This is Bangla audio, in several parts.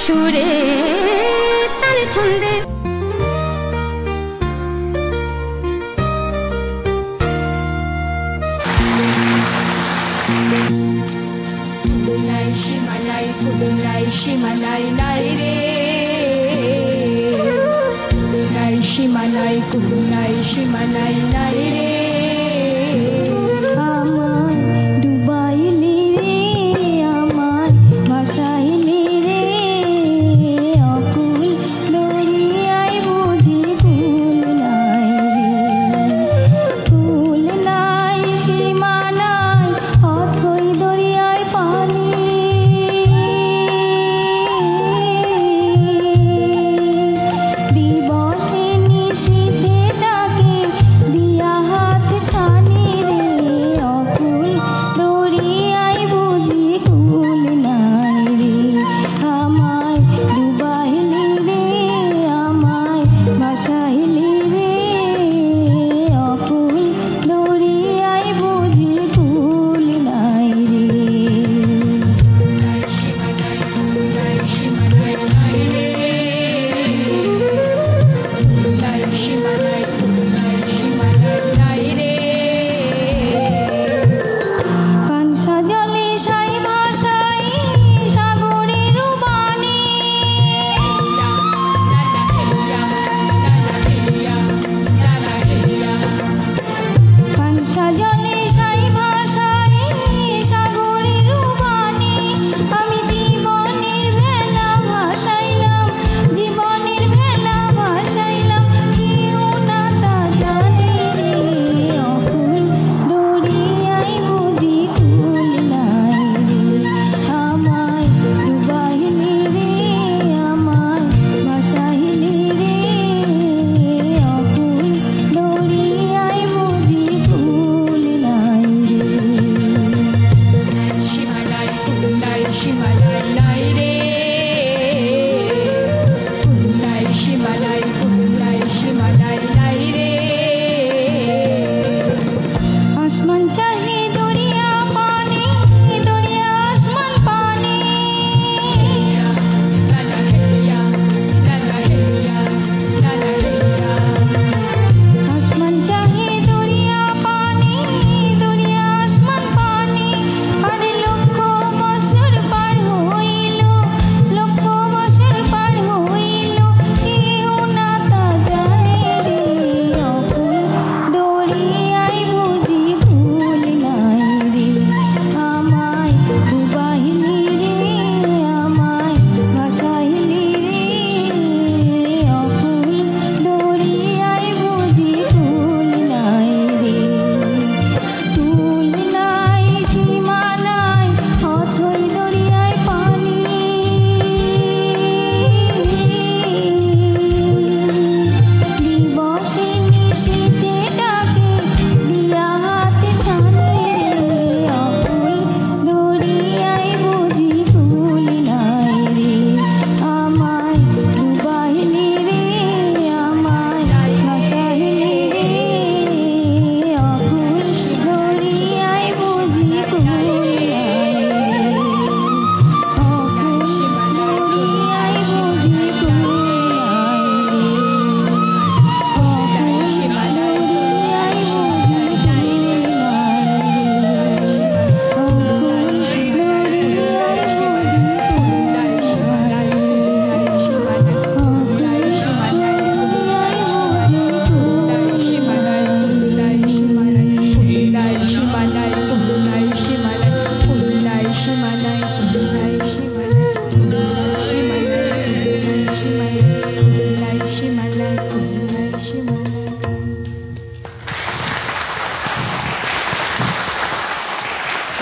সুরে তালে ছন্দে শিমালাই পুদুলাই শিমালাই নাই রে শিমালাই পুদুলাই শিমালাই নাই রে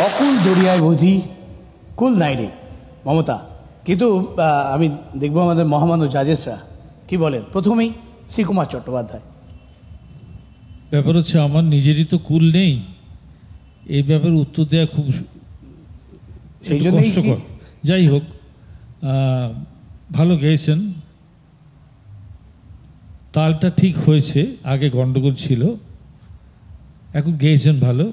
অকুল দরিয়ায় বধি কুল নাই রে মমতা। কিন্তু আমি দেখব আমাদের মহামান্য জাজেসরা কি বলেন। প্রথমেই শ্রীকুমার চট্টোপাধ্যায়। ব্যাপার হচ্ছে আমার নিজেরই তো কুল নেই, এই ব্যাপারে উত্তর দেওয়া খুব সেই জন্য কষ্টকর। যাই হোক, ভালো গেয়েছেন, তালটা ঠিক হয়েছে, আগে গন্ডগোল ছিল, এখন গেয়েছেন ভালো।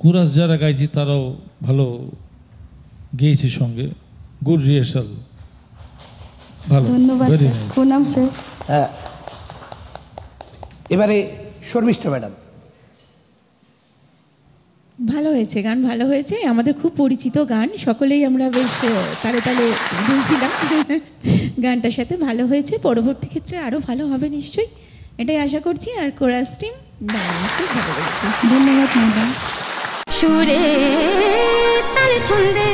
কোরাস যারা গাইছে তারাও ভালো গেয়েছে সঙ্গে, গুড রিহার্সাল, ভালো, ধন্যবাদ ভেরি স্যার। নাইস। প্রণাম স্যার। হ্যাঁ, এবারে শর্মিষ্ঠা ম্যাডাম। ভালো হয়েছে, গান ভালো হয়েছে, আমাদের খুব পরিচিত গান, সকলেই আমরা বেশ তালে তালে দুলছিলাম গানটার সাথে। ভালো হয়েছে, পরবর্তী ক্ষেত্রে আরও ভালো হবে নিশ্চয়ই, এটাই আশা করছি। আর কোরাস টিম খুব ভালো হয়েছে। ধন্যবাদ ম্যাডাম। সুরে তালে ছন্দে